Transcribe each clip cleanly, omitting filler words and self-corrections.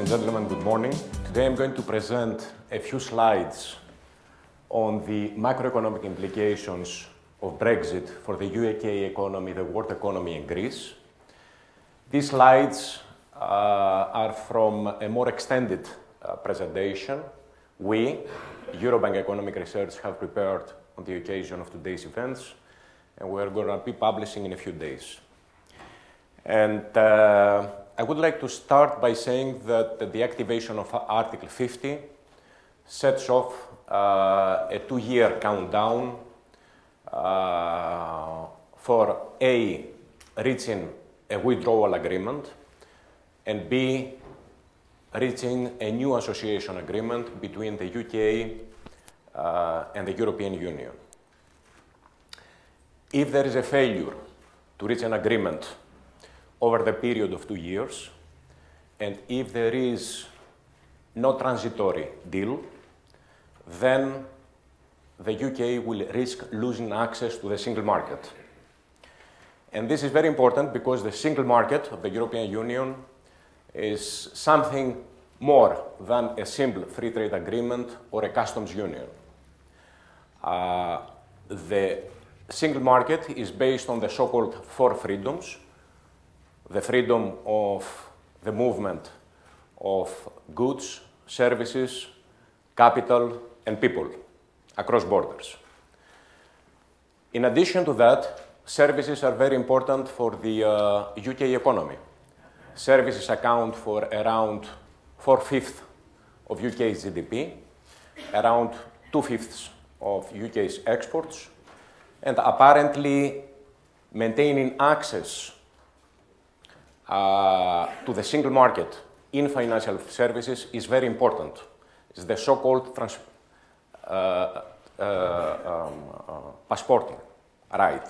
gentlemen, good morning. Today I'm going to present a few slides on the macroeconomic implications of Brexit for the UK economy, the world economy, and Greece. These slides are from a more extended presentation we, Eurobank Economic Research, have prepared on the occasion of today's events, and we're going to be publishing in a few days. And I would like to start by saying that the activation of Article 50 sets off a two-year countdown for A, reaching a withdrawal agreement, and B, reaching a new association agreement between the UK and the European Union. If there is a failure to reach an agreement over the period of 2 years, and if there is no transitory deal, then the UK will risk losing access to the single market. And this is very important because the single market of the European Union is something more than a simple free trade agreement or a customs union. The single market is based on the so-called four freedoms: the freedom of the movement of goods, services, capital, and people across borders. In addition to that, services are very important for the UK economy. Services account for around 4/5 of UK's GDP, around 2/5 of UK's exports, and apparently maintaining access to the single market in financial services is very important. It's the so-called passporting right,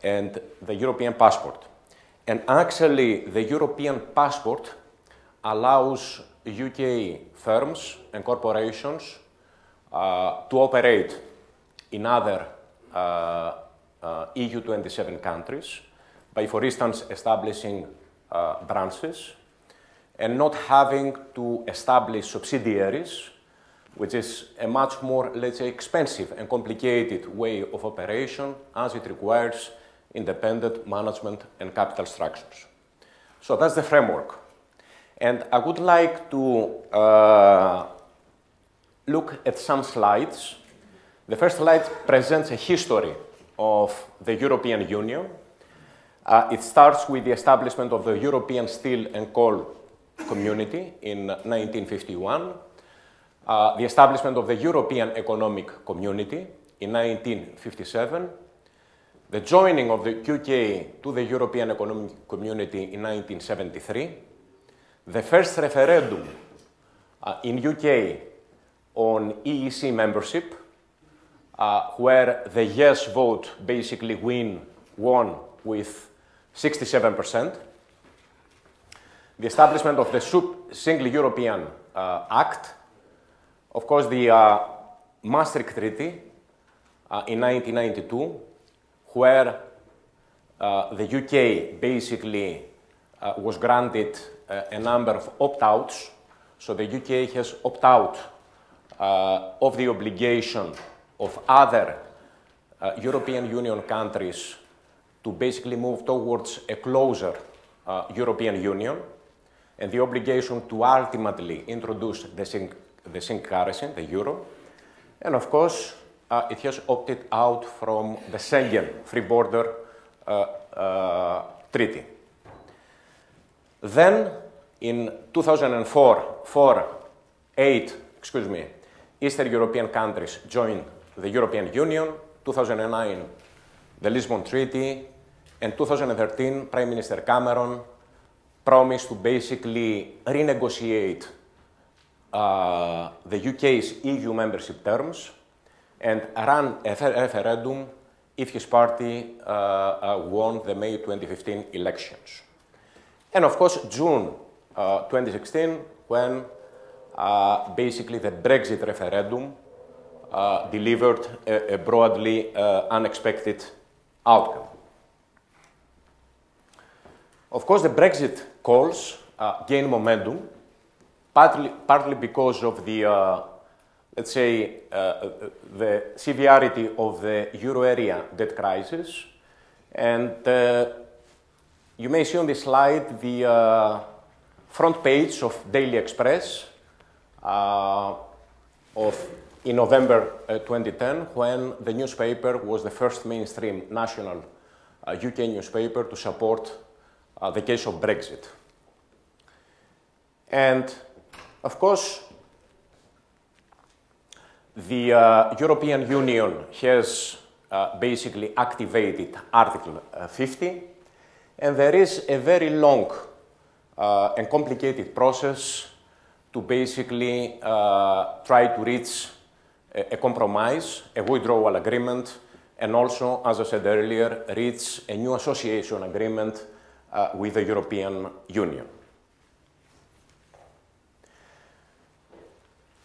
and the European passport. And actually, the European passport allows UK firms and corporations to operate in other EU 27 countries by, for instance, establishing branches and not having to establish subsidiaries, which is a much more, let's say, expensive and complicated way of operation, as it requires independent management and capital structures. So that's the framework. And I would like to look at some slides. The first slide presents a history of the European Union. It starts with the establishment of the European Steel and Coal Community in 1951, the establishment of the European Economic Community in 1957, the joining of the UK to the European Economic Community in 1973, the first referendum in UK on EEC membership, where the yes vote basically won with 67%, the establishment of the Single European Act, of course the Maastricht Treaty in 1992, where the UK basically was granted a number of opt-outs. So the UK has opt-out of the obligation of other European Union countries to basically move towards a closer European Union, and the obligation to ultimately introduce the single currency, the euro. And of course, it has opted out from the Schengen free border treaty. Then, in 2004, eight Eastern European countries joined the European Union. 2009, the Lisbon Treaty, and 2013, Prime Minister Cameron promised to basically renegotiate the UK's EU membership terms and run a referendum if his party won the May 2015 elections. And of course, June 2016, when basically the Brexit referendum delivered a broadly unexpected outcome. Of course, the Brexit calls gain momentum partly because of the, let's say, the severity of the euro area debt crisis. And you may see on this slide the front page of Daily Express in November 2010, when the newspaper was the first mainstream national UK newspaper to support the case of Brexit. And, of course, the European Union has basically activated Article 50, and there is a very long and complicated process to basically try to reach a compromise, a withdrawal agreement, and also, as I said earlier, reach a new association agreement with the European Union.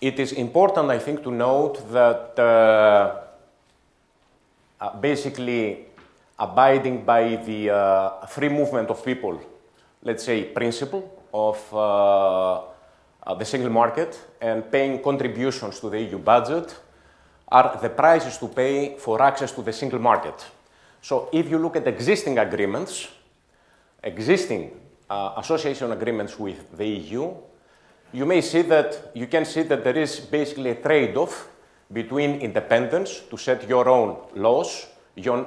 It is important, I think, to note that basically abiding by the free movement of people, let's say, principle of the single market and paying contributions to the EU budget are the prices to pay for access to the single market. So if you look at existing agreements, existing association agreements with the EU, you can see that there is basically a trade-off between independence to set your own laws, your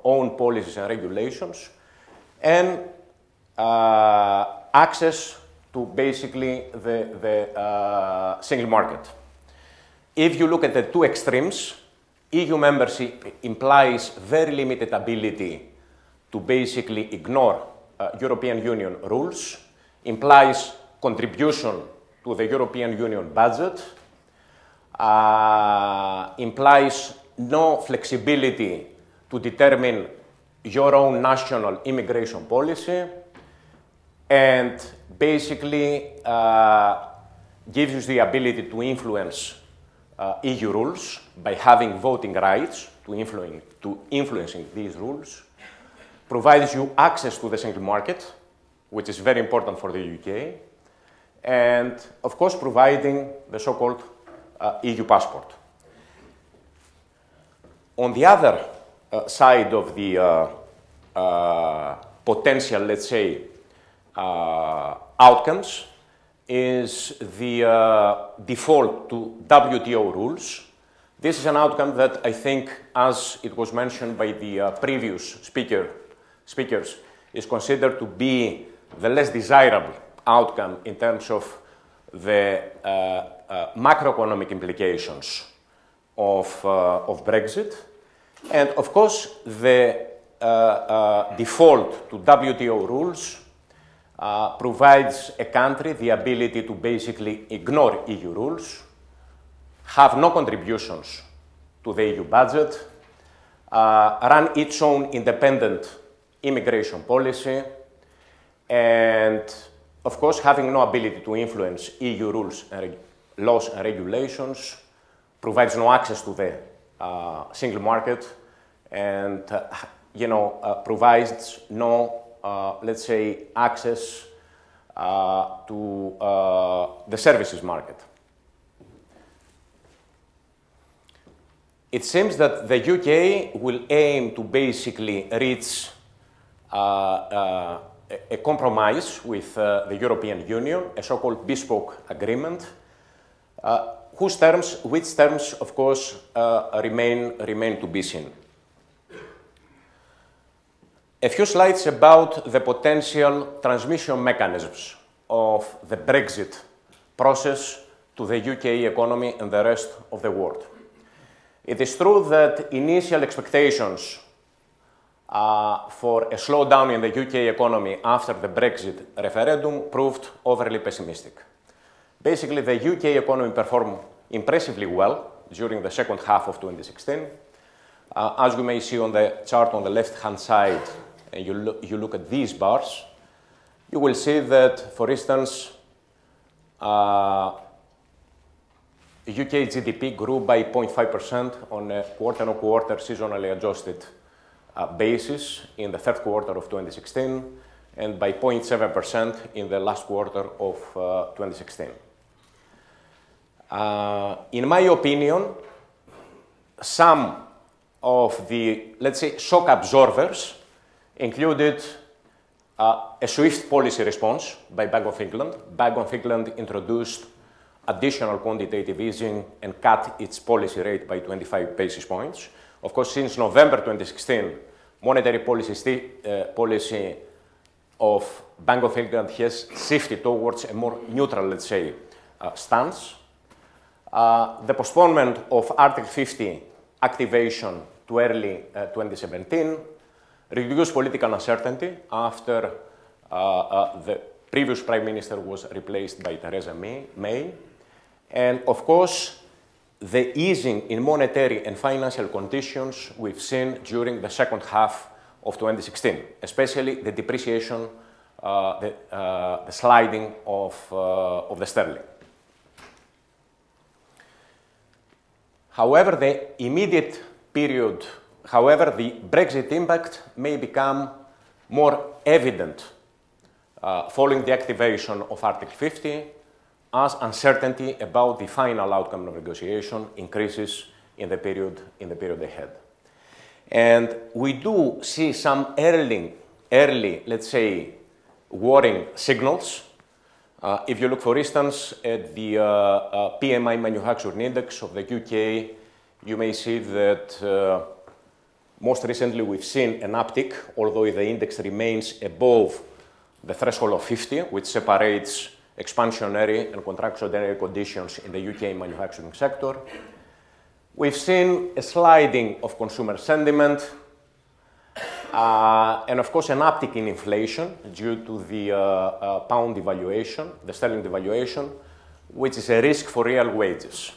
own policies and regulations, and access to basically the single market. If you look at the two extremes, EU membership implies very limited ability to basically ignore European Union rules, implies contribution to the European Union budget, implies no flexibility to determine your own national immigration policy, and basically gives you the ability to influence EU rules by having voting rights to influencing these rules, provides you access to the single market, which is very important for the UK, and of course providing the so-called EU passport. On the other side of the potential, let's say, outcomes is the default to WTO rules. This is an outcome that I think, as it was mentioned by the previous speakers, is considered to be the less desirable outcome in terms of the macroeconomic implications of Brexit. And of course, the default to WTO rules provides a country the ability to basically ignore EU rules, have no contributions to the EU budget, run its own independent immigration policy, and of course having no ability to influence EU rules and laws and regulations, provides no access to the single market, and provides no let's say, access to the services market. It seems that the UK will aim to basically reach a compromise with the European Union, a so-called bespoke agreement, which terms, of course, remain to be seen. A few slides about the potential transmission mechanisms of the Brexit process to the UK economy and the rest of the world. It is true that initial expectations for a slowdown in the UK economy after the Brexit referendum proved overly pessimistic. Basically, the UK economy performed impressively well during the second half of 2016. As you may see on the chart on the left-hand side, and you look at these bars, you will see that, for instance, UK GDP grew by 0.5% on a quarter-on-quarter seasonally adjusted basis in the third quarter of 2016. and by 0.7% in the last quarter of 2016. In my opinion, some of the, let's say, shock absorbers included a swift policy response by Bank of England. Bank of England introduced additional quantitative easing and cut its policy rate by 25 basis points. Of course, since November 2016, monetary policy of Bank of England has shifted towards a more neutral, let's say, stance. The postponement of Article 50 activation to early 2017 reduced political uncertainty after the previous Prime Minister was replaced by Theresa May. And of course, the easing in monetary and financial conditions we've seen during the second half of 2016, especially the depreciation, the sliding of the sterling. However, the immediate period, however, the Brexit impact may become more evident following the activation of Article 50, as uncertainty about the final outcome of negotiation increases in the period ahead. And we do see some early, let's say, worrying signals. If you look, for instance, at the PMI manufacturing index of the UK, you may see that most recently we've seen an uptick, although the index remains above the threshold of 50, which separates expansionary and contractionary conditions in the UK manufacturing sector. We've seen a sliding of consumer sentiment, and of course an uptick in inflation due to the pound devaluation, the sterling devaluation, which is a risk for real wages.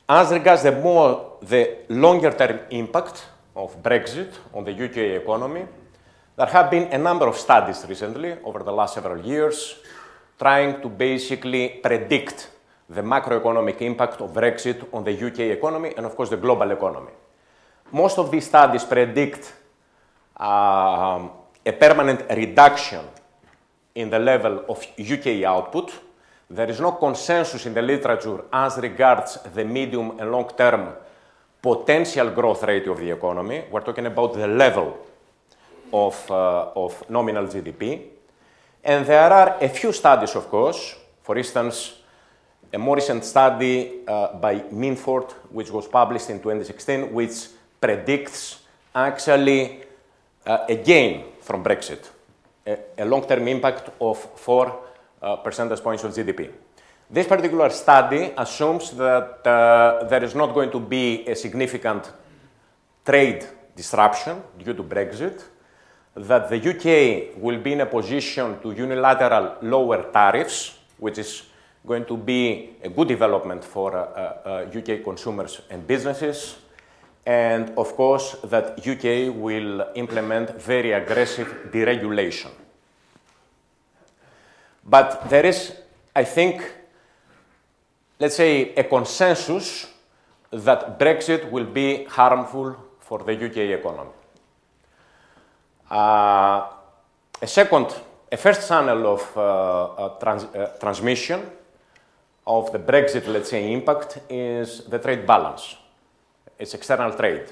As regards the longer-term impact of Brexit on the UK economy, there have been a number of studies recently, over the last several years, trying to basically predict the macroeconomic impact of Brexit on the UK economy and, of course, the global economy. Most of these studies predict a permanent reduction in the level of UK output. There is no consensus in the literature as regards the medium and long-term potential growth rate of the economy. We're talking about the level of nominal GDP. And there are a few studies, of course. For instance, a more recent study by Minford, which was published in 2016, which predicts actually a gain from Brexit, a long-term impact of 4 percentage points of GDP. This particular study assumes that there is not going to be a significant trade disruption due to Brexit, that the UK will be in a position to unilateral lower tariffs, which is going to be a good development for UK consumers and businesses, and of course that UK will implement very aggressive deregulation. But there is, I think, let's say, a consensus that Brexit will be harmful for the UK economy. A first channel of transmission of the Brexit, let's say, impact is the trade balance. It's external trade.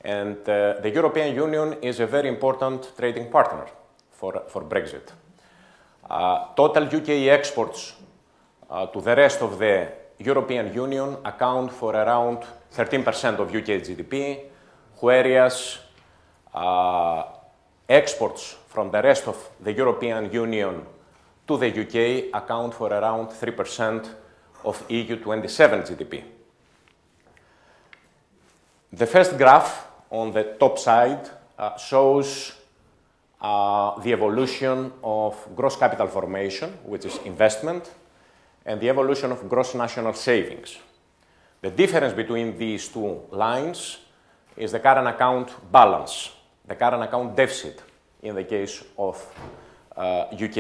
And the European Union is a very important trading partner for Brexit. Total UK exports to the rest of the European Union account for around 13% of UK GDP, whereas exports from the rest of the European Union to the UK account for around 3% of EU 27 GDP. The first graph on the top side shows the evolution of gross capital formation, which is investment, and the evolution of gross national savings. The difference between these two lines is the current account balance, the current account deficit in the case of UK.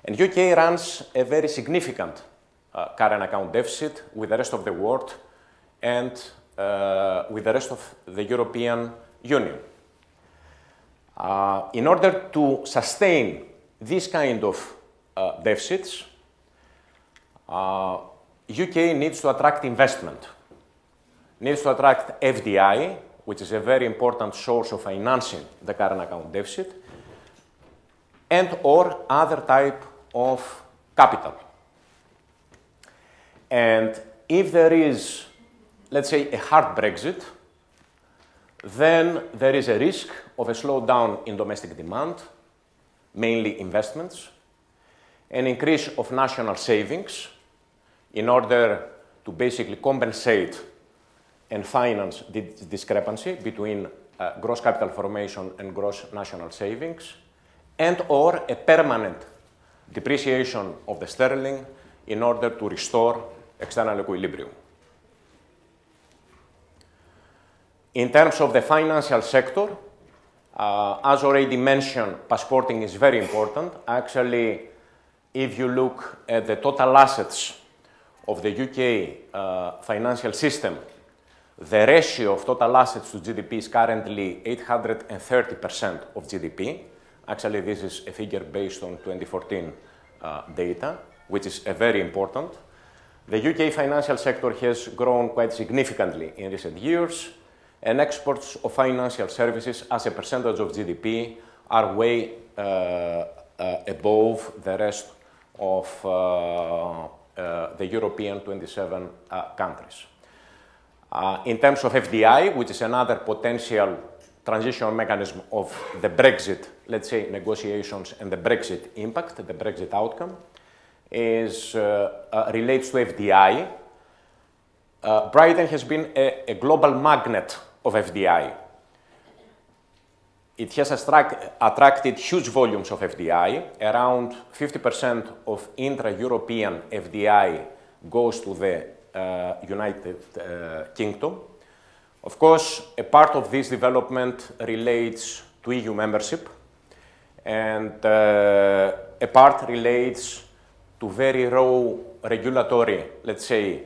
And UK runs a very significant current account deficit with the rest of the world and with the rest of the European Union. In order to sustain this kind of deficits, UK needs to attract investment, needs to attract FDI, which is a very important source of financing the current account deficit, and or other type of capital. And if there is, let's say, a hard Brexit, then there is a risk of a slowdown in domestic demand, mainly investments, an increase of national savings in order to basically compensate and finance the discrepancy between gross capital formation and gross national savings, and or a permanent depreciation of the sterling in order to restore external equilibrium. In terms of the financial sector, as already mentioned, passporting is very important. Actually, if you look at the total assets of the UK financial system, the ratio of total assets to GDP is currently 830% of GDP. Actually, this is a figure based on 2014 data, which is very important. The UK financial sector has grown quite significantly in recent years, and exports of financial services as a percentage of GDP are way above the rest of the European 27 countries. In terms of FDI, which is another potential transitional mechanism of the Brexit, let's say, negotiations and the Brexit impact, the Brexit outcome, is relates to FDI. Britain has been a global magnet of FDI. It has attracted huge volumes of FDI. Around 50% of intra-European FDI goes to the United Kingdom. Of course, a part of this development relates to EU membership, and a part relates to very raw regulatory, let's say,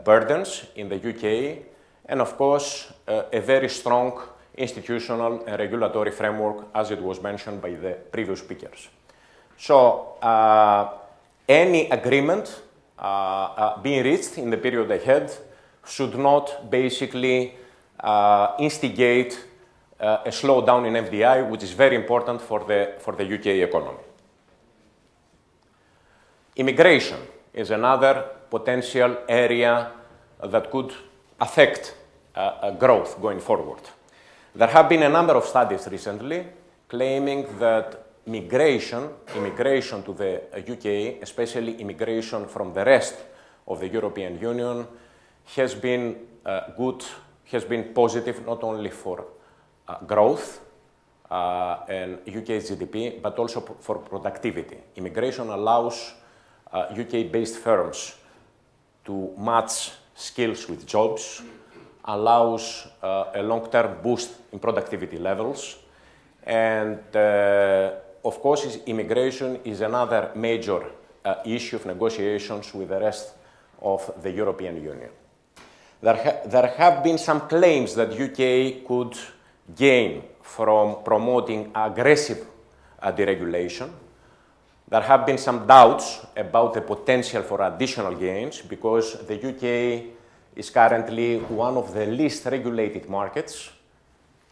burdens in the UK, and of course, a very strong institutional and regulatory framework, as it was mentioned by the previous speakers. So, any agreement being reached in the period ahead should not basically instigate a slowdown in FDI, which is very important for the UK economy. Immigration is another potential area that could affect growth going forward. There have been a number of studies recently claiming that immigration to the UK, especially immigration from the rest of the European Union, has been good, has been positive not only for growth and UK's GDP, but also for productivity. Immigration allows UK-based firms to match skills with jobs, allows a long-term boost in productivity levels, and of course, immigration is another major issue of negotiations with the rest of the European Union. There have been some claims that UK could gain from promoting aggressive deregulation. There have been some doubts about the potential for additional gains because the UK is currently one of the least regulated markets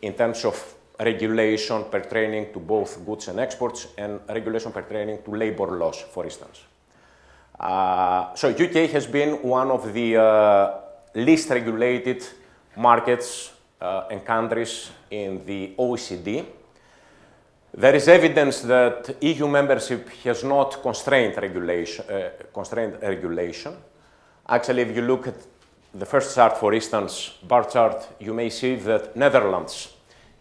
in terms of regulation pertaining to both goods and exports and regulation pertaining to labor laws, for instance. So UK has been one of the least regulated markets and countries in the OECD. There is evidence that EU membership has not constrained regulation. Actually, if you look at the first chart, for instance, bar chart, you may see that Netherlands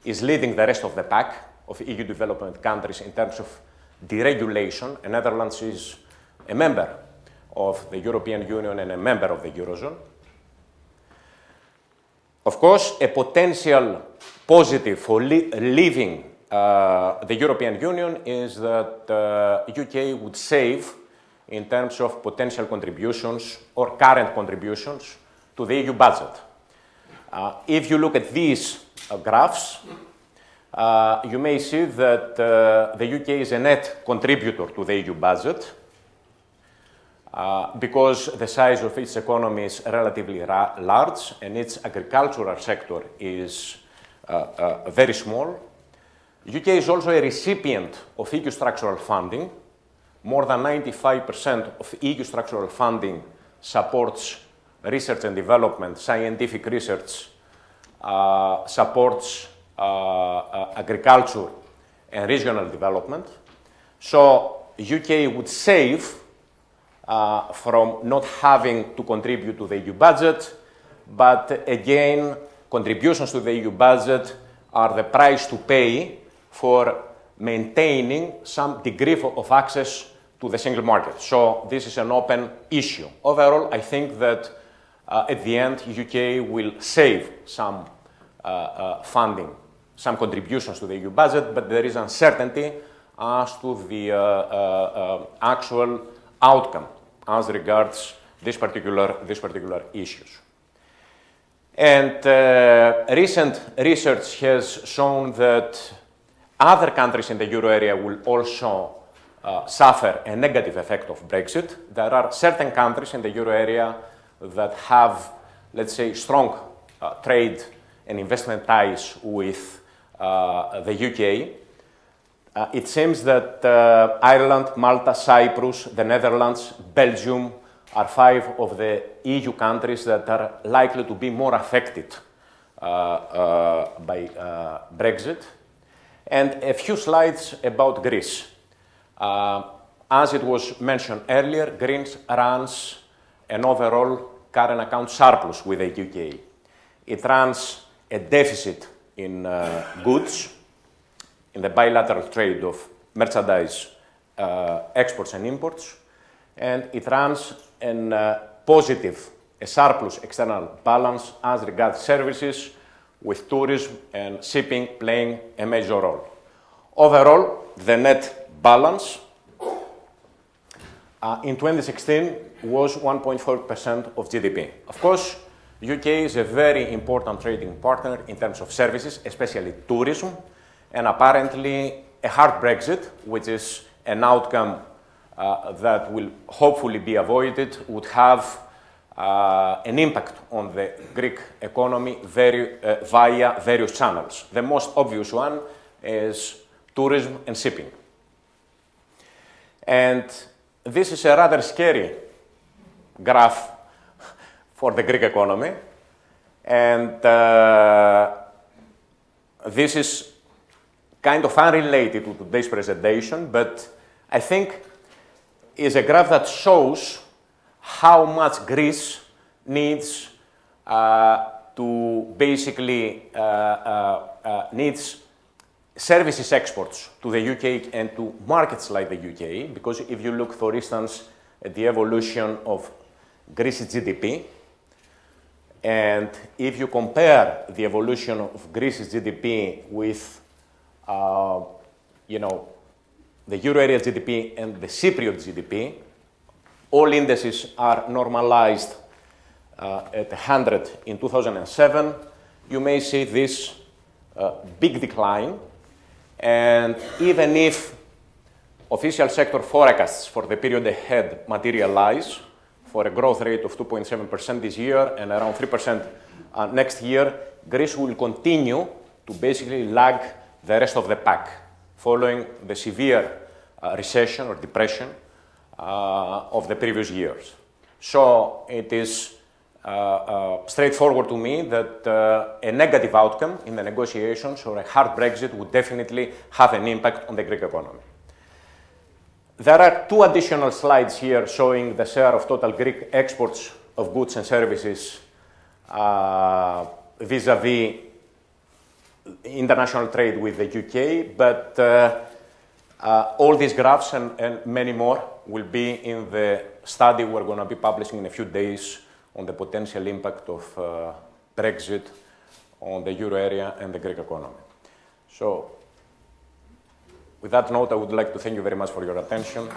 is leading the rest of the pack of EU development countries in terms of deregulation, and Netherlands is a member of the European Union and a member of the Eurozone. Of course, a potential positive for leaving the European Union is that UK would save in terms of potential contributions or current contributions to the EU budget. If you look at these graphs, you may see that the UK is a net contributor to the EU budget because the size of its economy is relatively large and its agricultural sector is very small. UK is also a recipient of EU structural funding. More than 95% of EU structural funding supports research and development, scientific research, supports agriculture and regional development. So UK would save from not having to contribute to the EU budget, but again, contributions to the EU budget are the price to pay for maintaining some degree of access to the single market. So this is an open issue. Overall, I think that at the end, UK will save some funding, some contributions to the EU budget, but there is uncertainty as to the actual outcome as regards these particular issues. And recent research has shown that other countries in the euro area will also suffer a negative effect of Brexit. There are certain countries in the euro area that have, let's say, strong trade and investment ties with the UK. It seems that Ireland, Malta, Cyprus, the Netherlands, Belgium are 5 of the EU countries that are likely to be more affected by Brexit. And a few slides about Greece. As it was mentioned earlier, Greece runs an overall current account surplus with the UK. It runs a deficit in goods, in the bilateral trade of merchandise exports and imports, and it runs a surplus external balance as regards services, with tourism and shipping playing a major role. Overall, the net balance in 2016 was 1.4% of GDP. Of course, UK is a very important trading partner in terms of services, especially tourism, and apparently a hard Brexit, which is an outcome that will hopefully be avoided, would have an impact on the Greek economy via various channels. The most obvious one is tourism and shipping. And this is a rather scary graph for the Greek economy. And this is kind of unrelated to today's presentation, but I think is a graph that shows how much Greece needs to basically needs services exports to the UK and to markets like the UK, because if you look, for instance, at the evolution of Greece's GDP, and if you compare the evolution of Greece's GDP with, the euro area GDP and the Cypriot GDP, all indices are normalized at 100 in 2007. You may see this big decline. And even if official sector forecasts for the period ahead materialize for a growth rate of 2.7% this year and around 3% next year, Greece will continue to basically lag the rest of the pack, following the severe recession or depression of the previous years. So it is straightforward to me that a negative outcome in the negotiations or a hard Brexit would definitely have an impact on the Greek economy. There are 2 additional slides here showing the share of total Greek exports of goods and services vis-à-vis international trade with the UK, but all these graphs and many more will be in the study we're going to be publishing in a few days on the potential impact of Brexit on the euro area and the Greek economy. So, with that note, I would like to thank you very much for your attention.